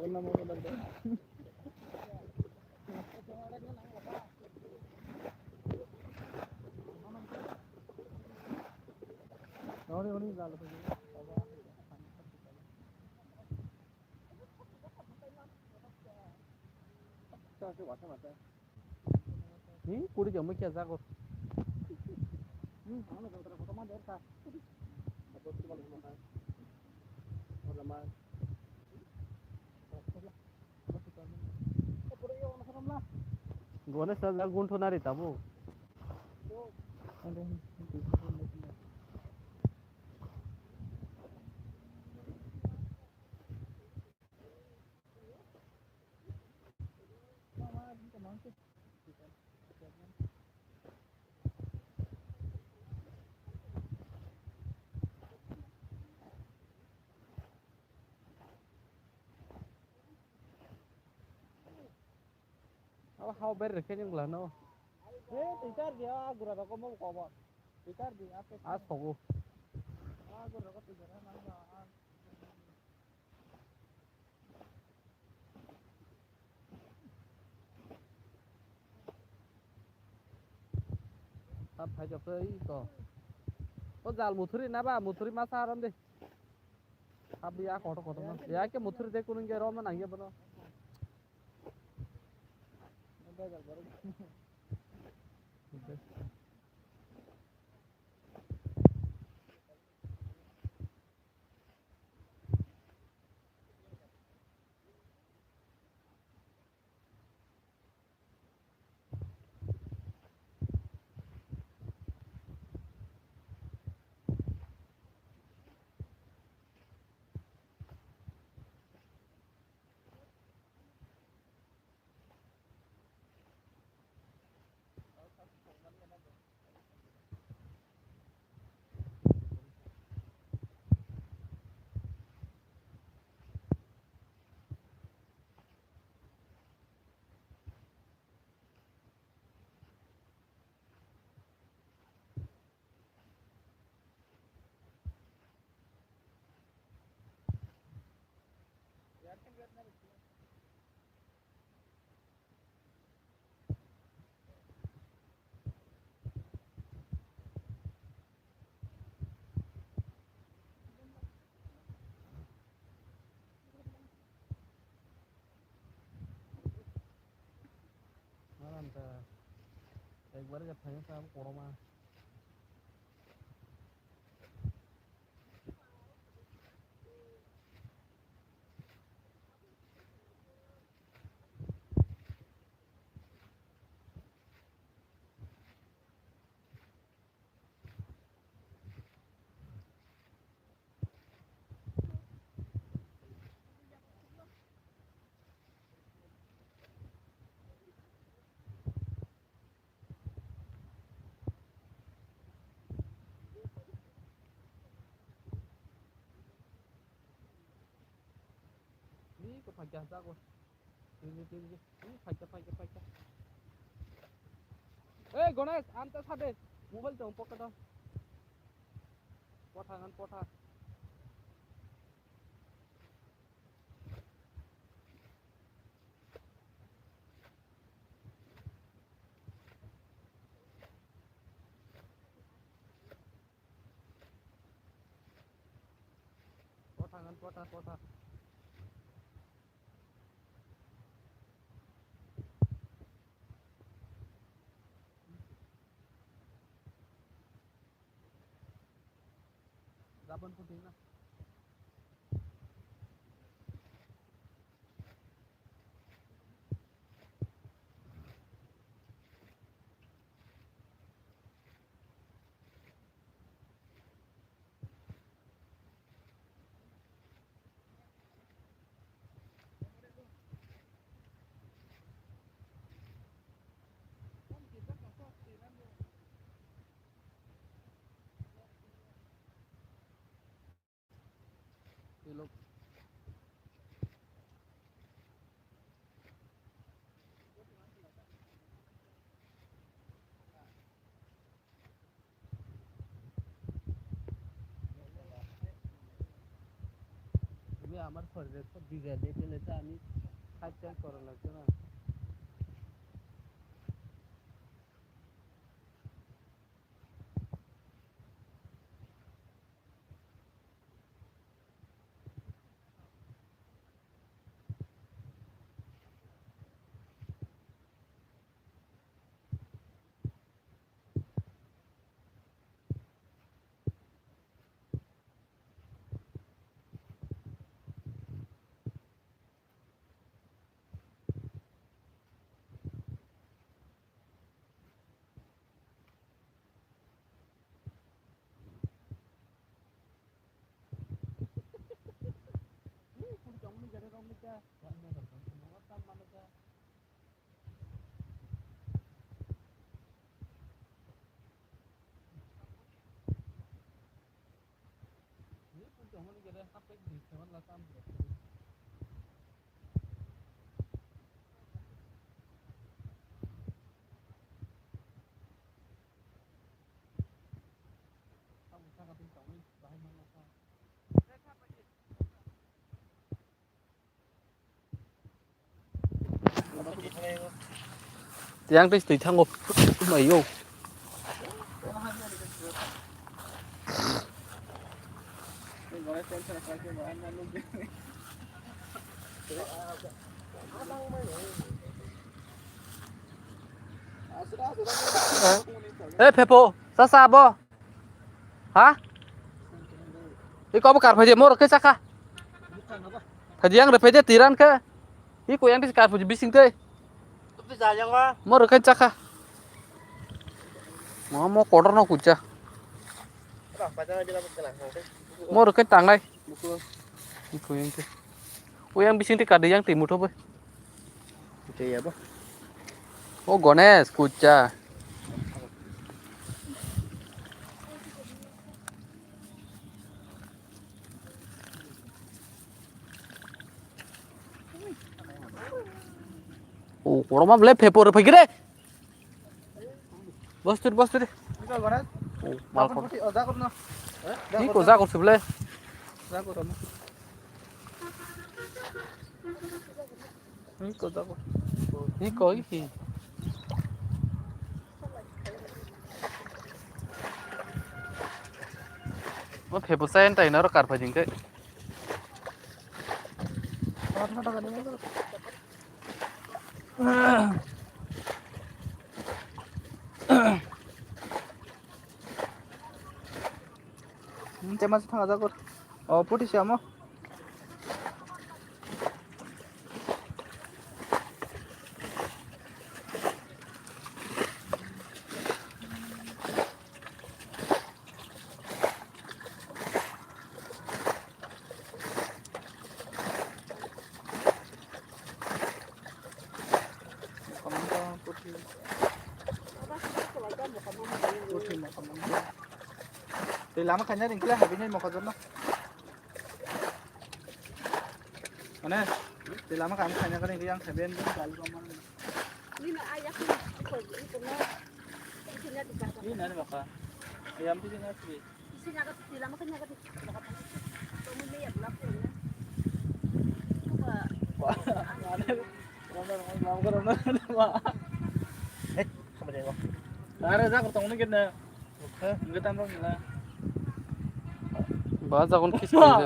Ini kudu jam macam apa? Guna saja guntur nari tabu. How better can you learn now? Tikar dia gura roko mau kau tikar di apa? As hogo. Gura roko tikar mana? Tap hai chọc tới có. Có dal muthuri na ba muthuri masa aram de. Tap ya koto koto na. Ya ke muthuri de kunun ge rom na ngiye bano. Ek baru jab tanya sama koroma. Ini kepajar aku. Ini. Ini pajar. Ganesh, ante sade. Mobile jom pocket dong. Potha. Potha. Zaban putih na. Look. Ini আমার শরীরে তো বিঘা দিয়ে গেলে তো আমি খাইতে করা লাগছে না Yang đi từ thang ngục mày vô ê Pepo xa xa bo hả đi có một card phải mua được cái chắc ha thời gian được phải đi tiran ke đi của yang đi card phải bising teh Bisa aja nggak? mua được cái chắc ha mau order nó kucha Apa pacar aja dapat kenang sih? mua được cái tàng này Buku. đi của yang teh yang bising teh card yang timur thôi Itu ya, Bang. oh Ganesh kucha oh orang mah beli Pepo pergi deh bos tuh deh Bisa Ganesh? oh mal kok Oh, zakut no. ini kok zakut sebelah Zakut kamu. Ini kok zakut. ini kok ini nó Pepo sen tay nó card phải cái Apa kan ini? Cemas tengah zakut. Oh, putih siapa? Thì lama kanya din kila habis mo kadon no. Ano? Di lama kanya kan yang habis din kali ko man. Ini nak ayah ni, itu nak, di sini ada jaga. Ini nani baka. Ayam tu sini asli. Di sini ada, di lama kan ada. Kamu ni yang lapor ni. bahasa kon kis kali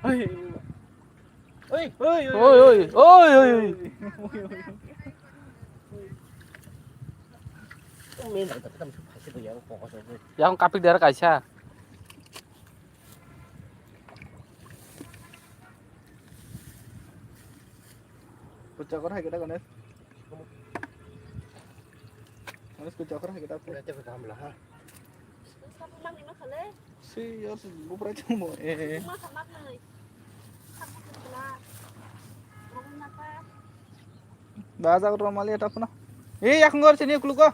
Oi, oi, oi oi oi oi yang kapik daerah kaisa Pucak orang kita kan es. Harus pucak orang kita. Kamu mang ni macam ni. Si, ya, bukan cuma. Mak mak ni. Kamu sebelah. Kamu apa? Bahasa orang Malaysia tak pernah. Yang ngor sini aku lupa.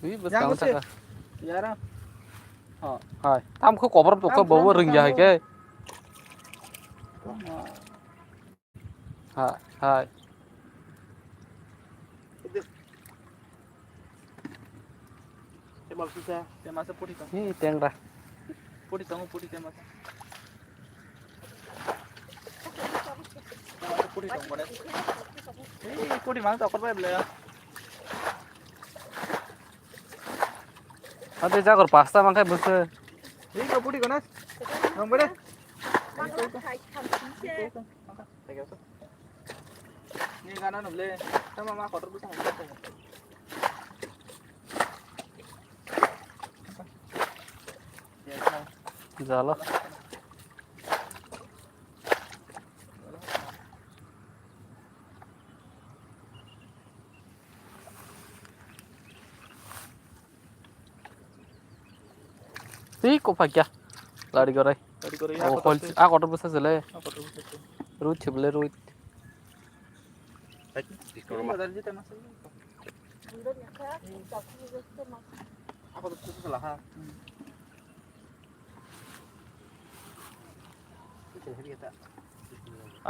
Ui, bớt Yang căng ngor chắc à Ya ra. hai tam không có bấm có bấu rừng dài cái hai Cemal susah. Cemal sepuluh kan. ini teng ra Puri tong puri tema. Puri tong bade. Puri mang tokor bai bele. Ate jagar pasta mangkai busse. Ko puri konas. Tong bade. Ni gana nuble. Sama ma kotor busang. Jala. Ko pakya. Lari gorai. Tadi ko rin Oh, ako. ako to busse jale. Kotor busang. Ruit chibule ruit. Ko badal jita masal. Ako to susu salah ha.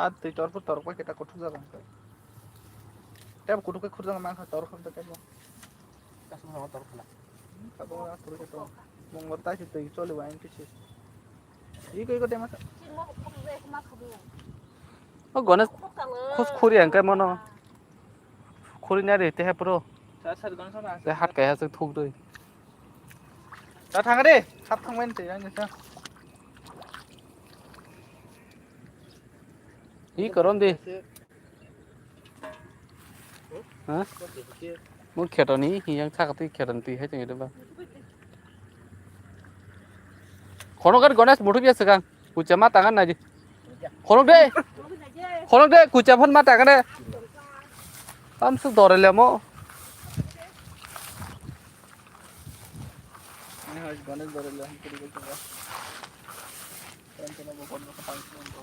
आज ते तोर पर केटा कोठू जागा टॅब कोठू काय खुरजा मांग तोर खम टॅब कसं नाव तोर खला काबो थोडं केटो मग वरता ते चले वाइन किछे ई कई कोटे मासा Oh, gones khus khuri angkai mono. Khuri nya de te ha pro. सा सा गन सना Te hat kai ha se thuk doi. 자 थांगा दे थाब थांबाय ते आं सा Hi karon di. Ha? Mu khetoni hi yang thak ti kheton ti he chang de ba. Khono kan gones mutu biasa kang. Kucha ma tangan na ji. Khono de. Khono de kucha phon ma tangan de. Am su dore le mo. ने आज गणेश बरेला हम करी गई था kan kana mo kon ka pang ko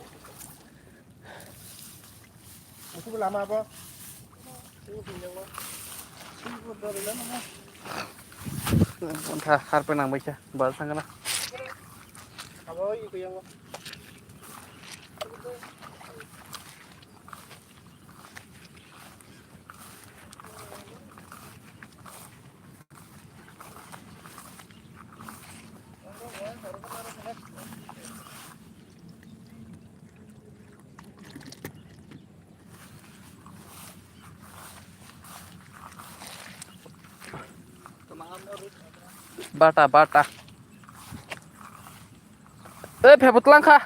aku lama apa aku pinjam lo aku bरेला ना Kon tha har pe nang bai cha. Ba sang na. अब ई को yang Bata bata. Pheput lang kha.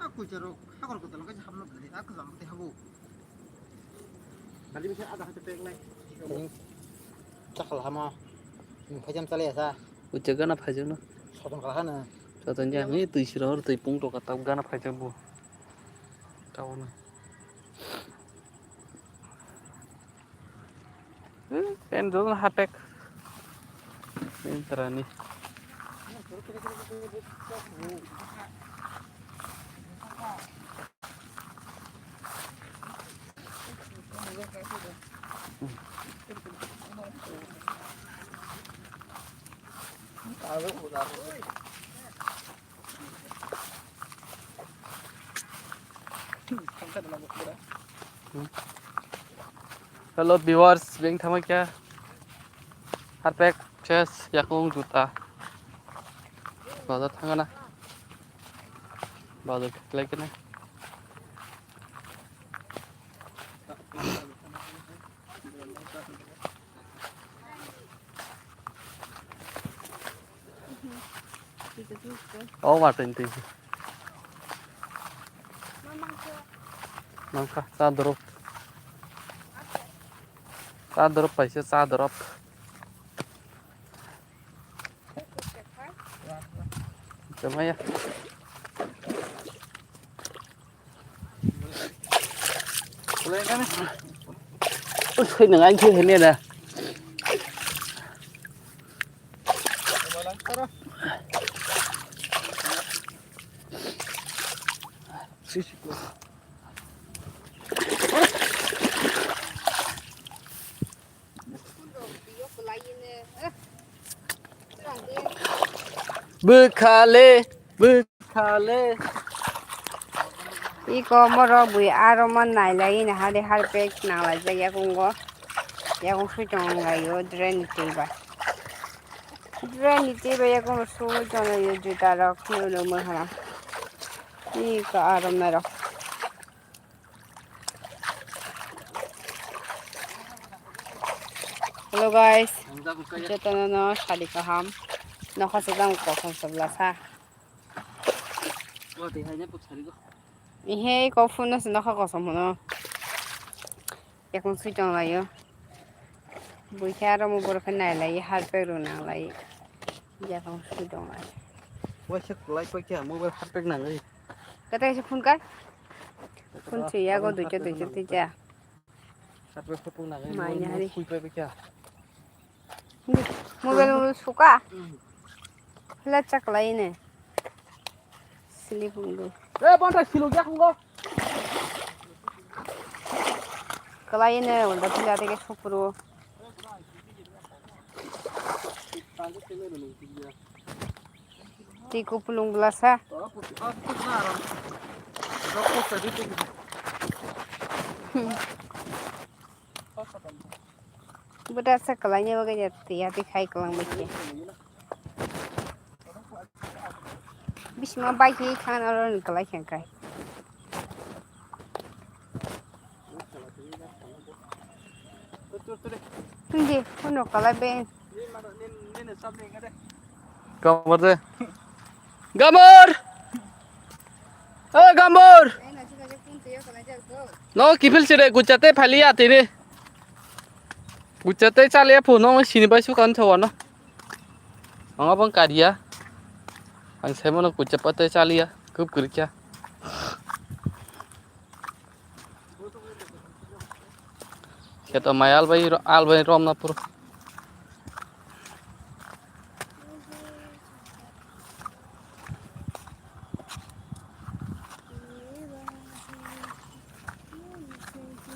aku jeruk aku ko tolong ka hamno tadi aku jam te habu nanti bisa ada hati pek nai chắc là hama phải chăm sale sa Kucha gana phajang no. sotong kalah na Satan ja ni tu siror tu pung to kata gana phajang bu. Tahu na. En dong hatek. Entrani. Hello viewers, beng thama kya? Harpek chess yakung juta. Bazar thanga na. Bazar like na. Oh, Martin ti. Mangka sa drop. Sa drop paise sa drop. Chamaya. boleh kan Ui, nang anh chưa thấy nè nè. Bekale, bekale. Iko moro bui aro man nai lai na hade har pek na la ja ya kong su chong la yo drain ti ba ya kong su chong la yo ju ta ro khu lo mo ha iko aro na ro hello guys jeta no shadi ka ham no kha sa dang ko khon sabla sa Wah, di hanya putsari ko. Ihe ko phone na sino ka ko no ya kong su chong la yo bui khara mo bor khan nai lai har pe ro na lai ya kong su chong la Wah, sih kulai kau kia mau berharpek nang ni. kata phone kar phone chi ya go du cha ti cha Harpek pun nang ni. Mai nyari. Kui pe kia. mobile suka la chak lai ne slip ngu Eh, bontra silo kia kau. kalai ne wala pila te ke supro ti ko pulung blasa budak sa kalai ne baga jati ya ti khai kalang bache bisma bai ki khan aron kalai khan kai Hindi, puno kalai ben Gambar deh. Gambar. Eh, gambar. No, kifil sih deh. Gucate phali ati deh. Gucate cale phun no sini basu kan cawan no. Angga bang karya. Ang saya mana gucap ate cale ya. Kup kerja. Kita mayal bay rom na pur.